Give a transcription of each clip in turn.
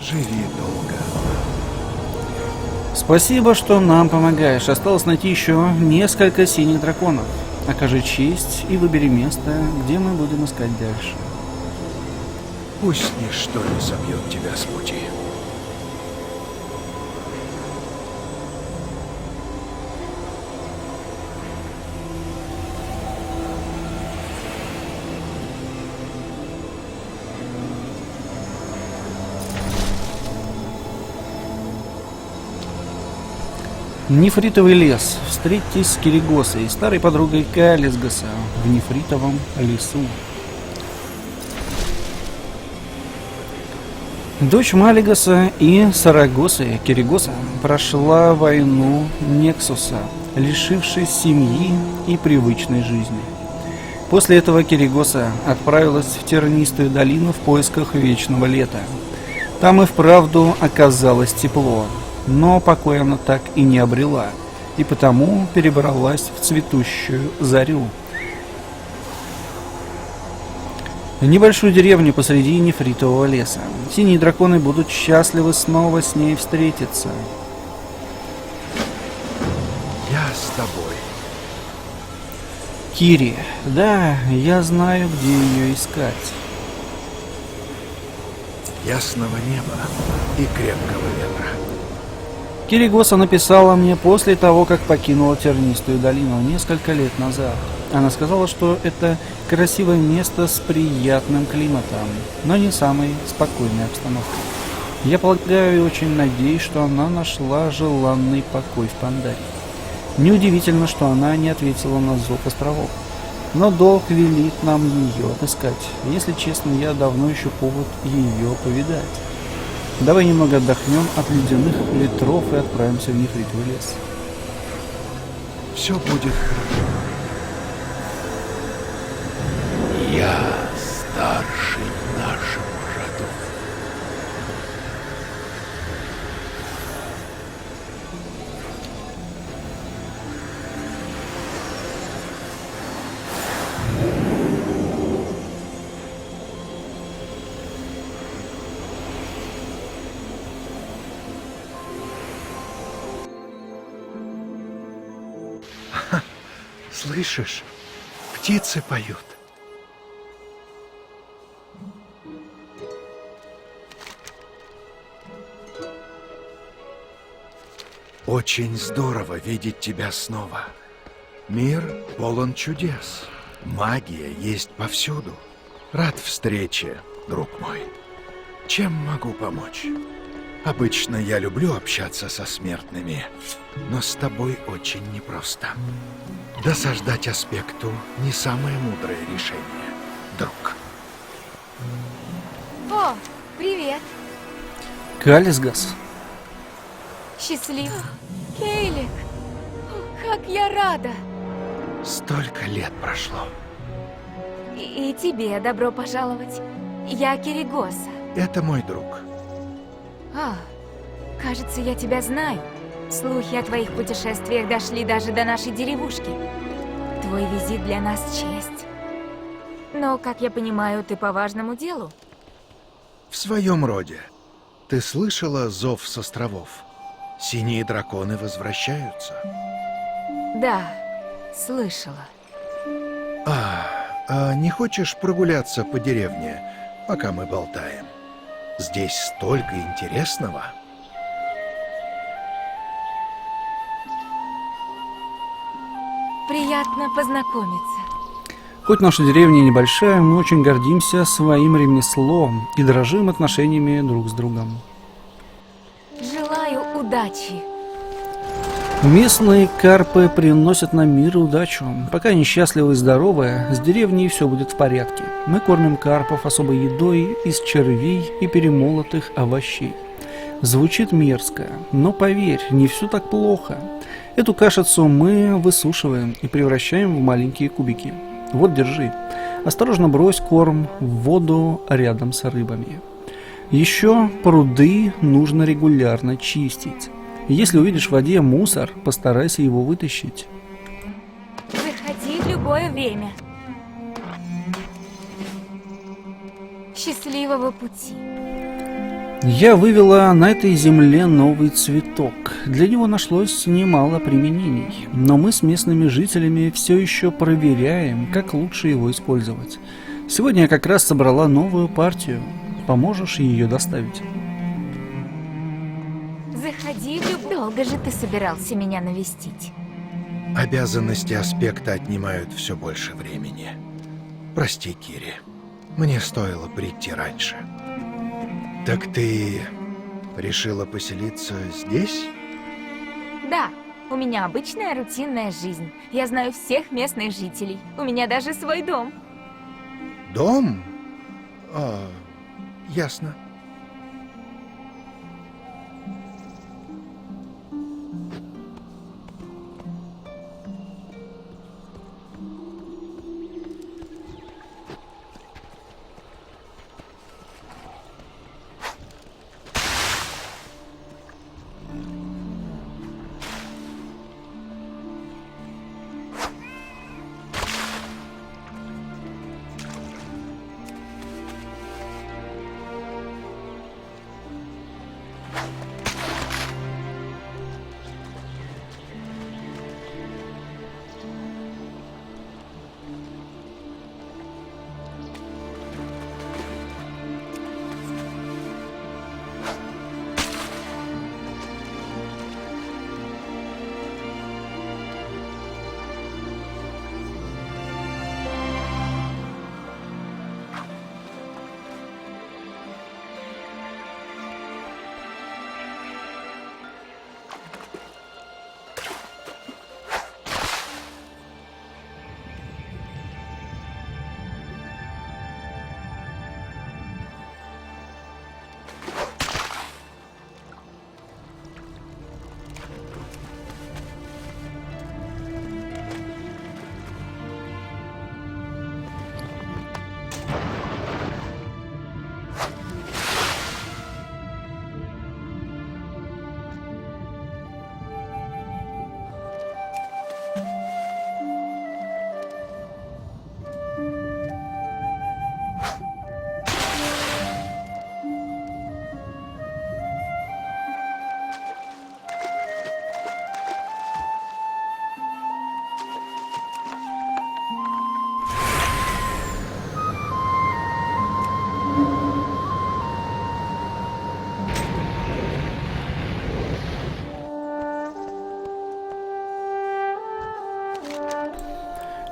Живи долго. Спасибо, что нам помогаешь. Осталось найти еще несколько синих драконов. Окажи честь и выбери место, где мы будем искать дальше. Пусть ничто не собьет тебя с пути. Нефритовый лес. Встретитесь с Киригосой, старой подругой Калисгаса, в нефритовом лесу. Дочь Малигаса и Сарагосы, Киригоса, прошла войну Нексуса, лишившись семьи и привычной жизни. После этого Киригоса отправилась в Тернистую долину в поисках вечного лета. Там и вправду оказалось тепло, но покоя она так и не обрела, и потому перебралась в цветущую зарю. Небольшую деревню посреди нефритового леса. Синие драконы будут счастливы снова с ней встретиться. Я с тобой. Кири, да, я знаю, где ее искать. Ясного неба и крепкого ветра. Киригоса написала мне после того, как покинула Тернистую долину несколько лет назад. Она сказала, что это красивое место с приятным климатом, но не самой спокойной обстановкой. Я полагаю и очень надеюсь, что она нашла желанный покой в Пандаре. Неудивительно, что она не ответила на зов островов. Но долг велит нам ее отыскать. Если честно, я давно ищу повод ее повидать. Давай немного отдохнем от ледяных ветров и отправимся в нефритовый лес. Все будет хорошо. Я старший в нашем роду. Слышишь? Птицы поют. Очень здорово видеть тебя снова. Мир полон чудес. Магия есть повсюду. Рад встрече, друг мой. Чем могу помочь? Обычно я люблю общаться со смертными, но с тобой очень непросто. Досаждать аспекту не самое мудрое решение, друг. О, привет. Калисгас. Счастлив. Кейлик, как я рада. Столько лет прошло. И тебе добро пожаловать. Я Киригоса. Это мой друг. А, кажется, я тебя знаю. Слухи о твоих путешествиях дошли даже до нашей деревушки. Твой визит для нас честь. Но, как я понимаю, ты по важному делу. В своем роде. Ты слышала зов с островов? Синие драконы возвращаются. Да, слышала. А не хочешь прогуляться по деревне, пока мы болтаем? Здесь столько интересного. Приятно познакомиться. Хоть наша деревня небольшая, мы очень гордимся своим ремеслом и дорожим отношениями друг с другом. Желаю удачи. Местные карпы приносят нам мир и удачу. Пока они счастливы и здоровы, с деревней все будет в порядке. Мы кормим карпов особой едой из червей и перемолотых овощей. Звучит мерзко, но поверь, не все так плохо. Эту кашицу мы высушиваем и превращаем в маленькие кубики. Вот, держи. Осторожно брось корм в воду рядом с рыбами. Еще пруды нужно регулярно чистить. Если увидишь в воде мусор, постарайся его вытащить. Заходи в любое время. Счастливого пути. Я вывела на этой земле новый цветок. Для него нашлось немало применений, но мы с местными жителями все еще проверяем, как лучше его использовать. Сегодня я как раз собрала новую партию. Поможешь ее доставить? Заходи, долго же ты собирался меня навестить? Обязанности аспекта отнимают все больше времени. Прости, Кири. Мне стоило прийти раньше. Так ты решила поселиться здесь? Да, у меня обычная рутинная жизнь. Я знаю всех местных жителей. У меня даже свой дом. Дом? Ясно.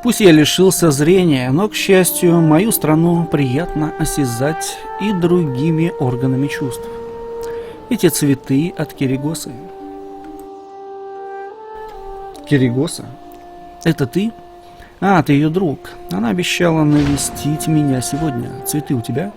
Пусть я лишился зрения, но, к счастью, мою страну приятно осязать и другими органами чувств. Эти цветы от Киригосы. Киригоса? Это ты? А, ты ее друг. Она обещала навестить меня сегодня. Цветы у тебя?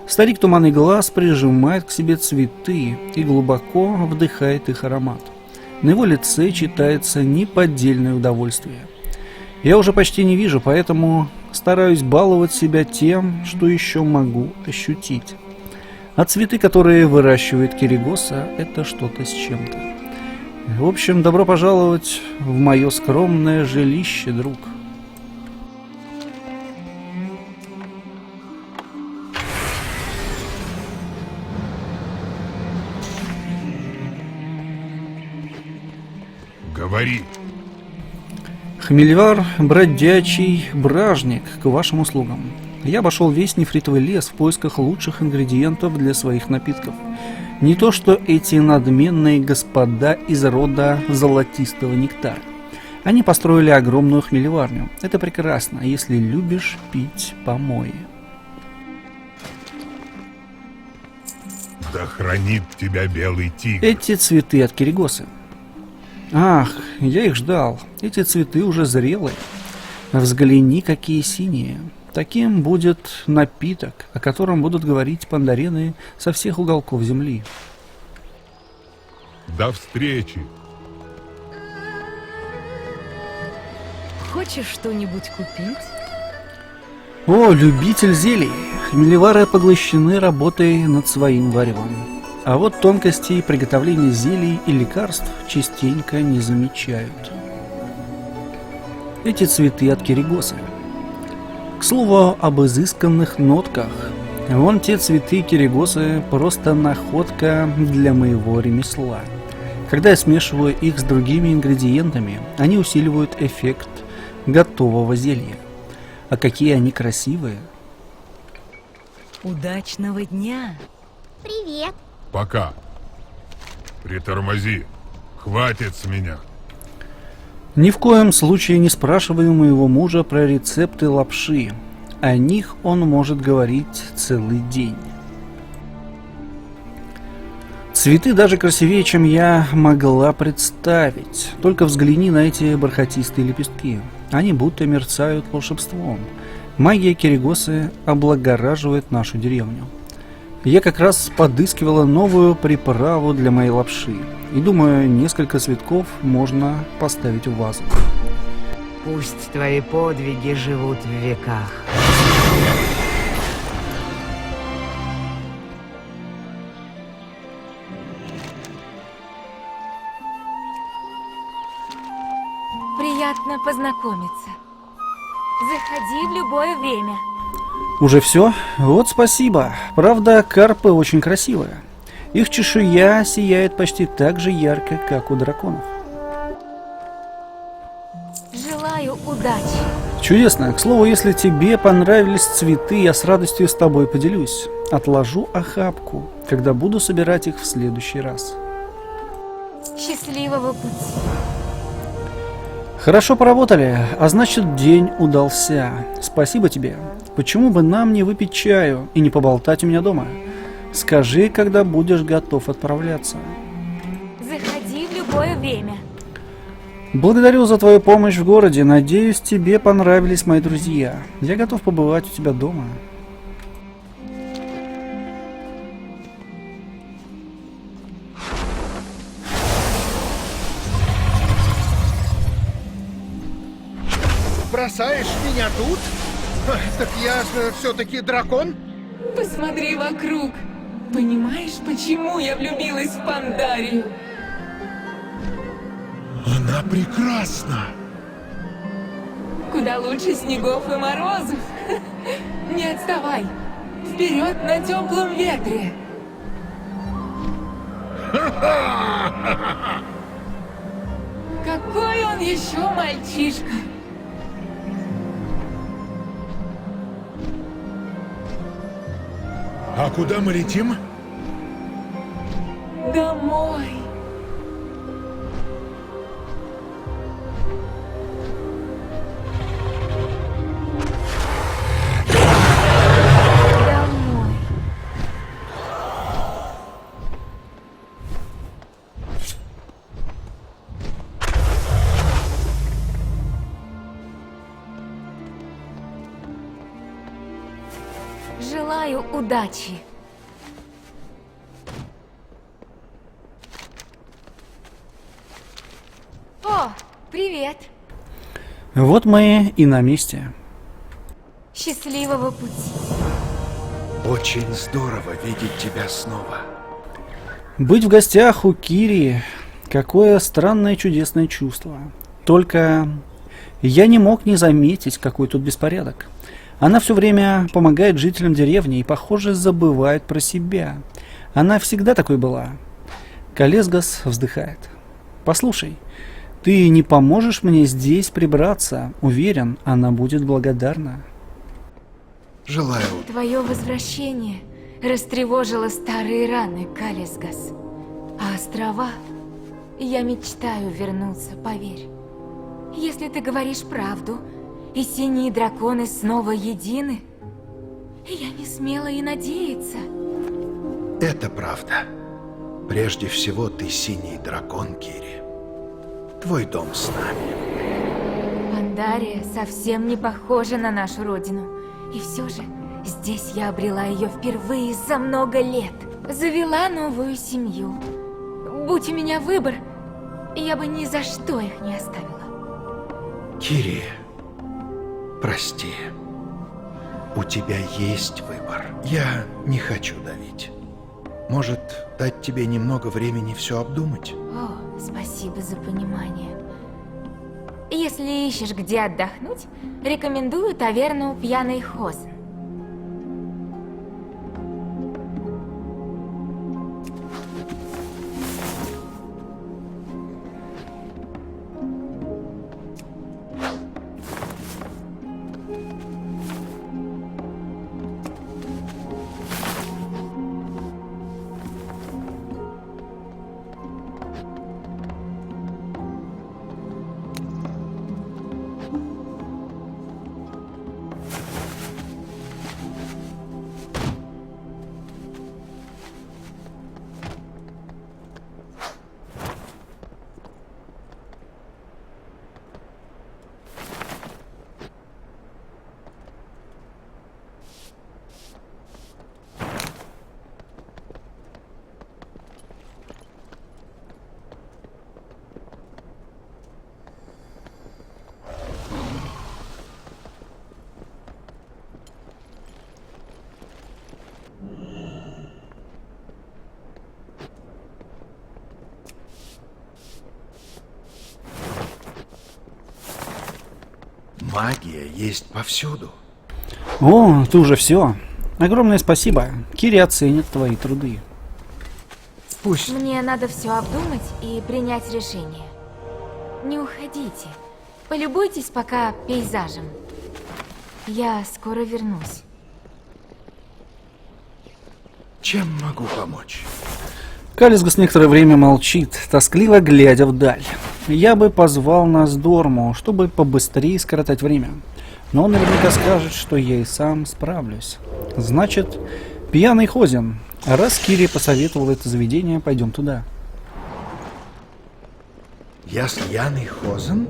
Старик Туманный Глаз прижимает к себе цветы и глубоко вдыхает их аромат. На его лице читается неподдельное удовольствие. Я уже почти не вижу, поэтому стараюсь баловать себя тем, что еще могу ощутить. А цветы, которые выращивает Киригоса, это что-то с чем-то. В общем, добро пожаловать в мое скромное жилище, друг. Говори. Хмельвар, бродячий бражник, к вашим услугам. Я обошел весь нефритовый лес в поисках лучших ингредиентов для своих напитков. Не то что эти надменные господа из рода золотистого нектара. Они построили огромную хмелеварню. Это прекрасно, если любишь пить помои. Да хранит тебя белый тигр. Эти цветы от Киригосы. Ах, я их ждал. Эти цветы уже зрелые. Взгляни, какие синие. Таким будет напиток, о котором будут говорить пандарены со всех уголков земли. До встречи. Хочешь что-нибудь купить? О, любитель зелий. Хмелевары поглощены работой над своим варевом. А вот тонкостей приготовления зелий и лекарств частенько не замечают. Эти цветы от Киригосы. К слову об изысканных нотках. Вон те цветы киригосы просто находка для моего ремесла. Когда я смешиваю их с другими ингредиентами, они усиливают эффект готового зелья. А какие они красивые! Удачного дня! Привет. Пока. Притормози. Хватит с меня. Ни в коем случае не спрашивай у моего мужа про рецепты лапши. О них он может говорить целый день. Цветы даже красивее, чем я могла представить. Только взгляни на эти бархатистые лепестки. Они будто мерцают волшебством. Магия киригосы облагораживает нашу деревню. Я как раз подыскивала новую приправу для моей лапши. И думаю, несколько цветков можно поставить в вазу. Пусть твои подвиги живут в веках. Приятно познакомиться. Заходи в любое время. Уже все? Вот спасибо. Правда, карпы очень красивые. Их чешуя сияет почти так же ярко, как у драконов. Желаю удачи. Чудесно. К слову, если тебе понравились цветы, я с радостью с тобой поделюсь. Отложу охапку, когда буду собирать их в следующий раз. Счастливого пути. Хорошо поработали, а значит, день удался. Спасибо тебе. Почему бы нам не выпить чаю и не поболтать у меня дома? Скажи, когда будешь готов отправляться. Заходи в любое время. Благодарю за твою помощь в городе. Надеюсь, тебе понравились мои друзья. Я готов побывать у тебя дома. Бросаешь меня тут? Так я же все-таки дракон? Посмотри вокруг. Понимаешь, почему я влюбилась в Пандарию? Она прекрасна. Куда лучше снегов и морозов. Не отставай. Вперед на теплом ветре. Какой он еще мальчишка. А куда мы летим? Домой. Домой. Желаю удачи. О, привет. Вот мы и на месте. Счастливого пути. Очень здорово видеть тебя снова. Быть в гостях у Кири — какое странное чудесное чувство. Только я не мог не заметить, какой тут беспорядок. Она все время помогает жителям деревни и, похоже, забывает про себя. Она всегда такой была. Калесгас вздыхает. «Послушай, ты не поможешь мне здесь прибраться? Уверен, она будет благодарна». Желаю. Твое возвращение растревожило старые раны, Калесгас. А острова? Я мечтаю вернуться, поверь. Если ты говоришь правду, и синие драконы снова едины, я не смела и надеяться. Это правда. Прежде всего, ты синий дракон, Кири. Твой дом с нами. Пандария совсем не похожа на нашу родину. И все же, здесь я обрела ее впервые за много лет. Завела новую семью. Будь у меня выбор, я бы ни за что их не оставила. Кири, прости. У тебя есть выбор. Я не хочу давить. Может, дать тебе немного времени все обдумать? О, спасибо за понимание. Если ищешь, где отдохнуть, рекомендую таверну «Пьяный Хозен». Магия есть повсюду. О, ты уже все. Огромное спасибо. Кири оценит твои труды. Пусть... Мне надо все обдумать и принять решение. Не уходите. Полюбуйтесь пока пейзажем. Я скоро вернусь. Чем могу помочь? Калисгас некоторое время молчит, тоскливо глядя вдаль. Я бы позвал нас Дорму, чтобы побыстрее скоротать время. Но он наверняка скажет, что я и сам справлюсь. Значит, пьяный Хозин. А раз Кири посоветовал это заведение, пойдем туда. Ясляный Хозен?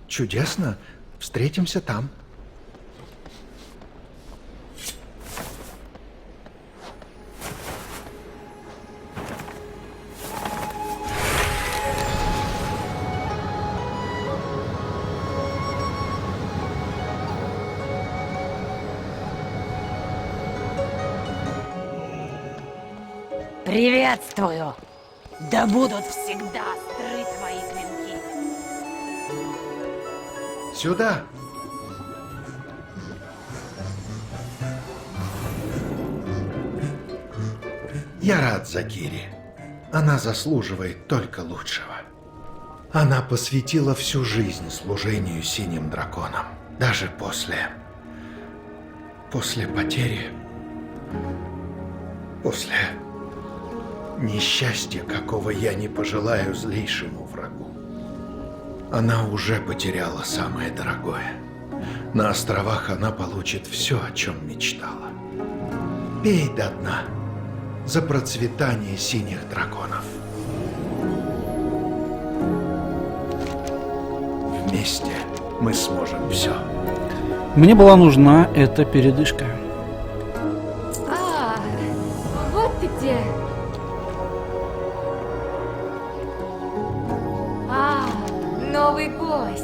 Чудесно. Встретимся там. Приветствую! Да будут всегда остры твои клинки. Сюда. Я рад за Кири. Она заслуживает только лучшего. Она посвятила всю жизнь служению синим драконам. Даже после потери. После несчастья, какого я не пожелаю злейшему врагу. Она уже потеряла самое дорогое. На островах она получит все, о чем мечтала. Пей до дна за процветание синих драконов. Вместе мы сможем все. Мне была нужна эта передышка. А, вот ты где. Новый гость.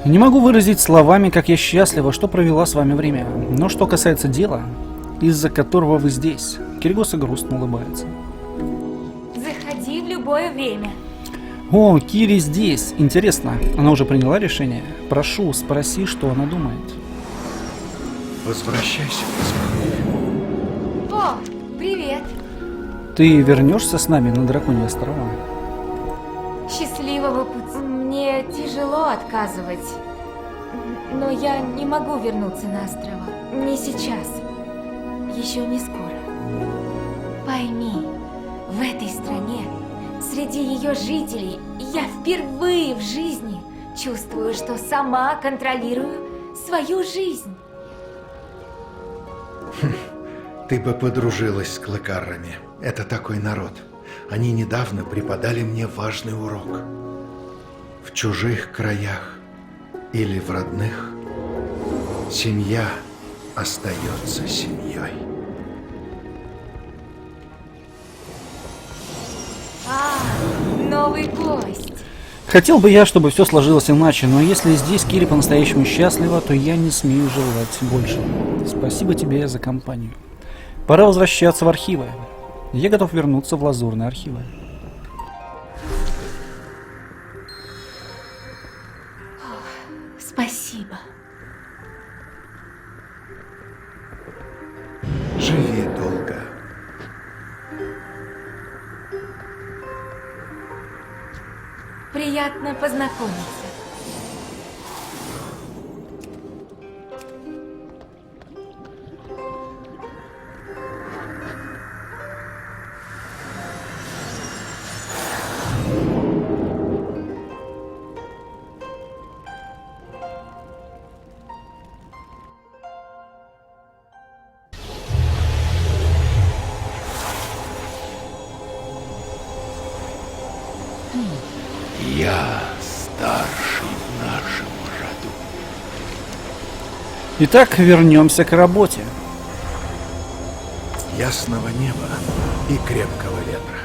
Не могу выразить словами, как я счастлива, что провела с вами время. Но что касается дела, из-за которого вы здесь, Киргоса грустно улыбается. Заходи в любое время. О, Кири здесь. Интересно, она уже приняла решение? Прошу, спроси, что она думает. Возвращайся, Космонавт. О, привет. Ты вернешься с нами на Драконьи острова? Счастливого пути. Мне тяжело отказывать, но я не могу вернуться на острова. Не сейчас. Еще не скоро. Пойми, в этой стране, среди ее жителей, я впервые в жизни чувствую, что сама контролирую свою жизнь. Ты бы подружилась с клыкаррами. Это такой народ. Они недавно преподали мне важный урок. В чужих краях или в родных семья остается семьей. Новый гость. Хотел бы я, чтобы все сложилось иначе, но если здесь Кири по-настоящему счастлива, то я не смею желать больше. Спасибо тебе за компанию. Пора возвращаться в архивы. Я готов вернуться в лазурные архивы. Спасибо. Живи долго. Приятно познакомиться. Я старший в нашем роду. Итак, вернемся к работе. Ясного неба и крепкого ветра.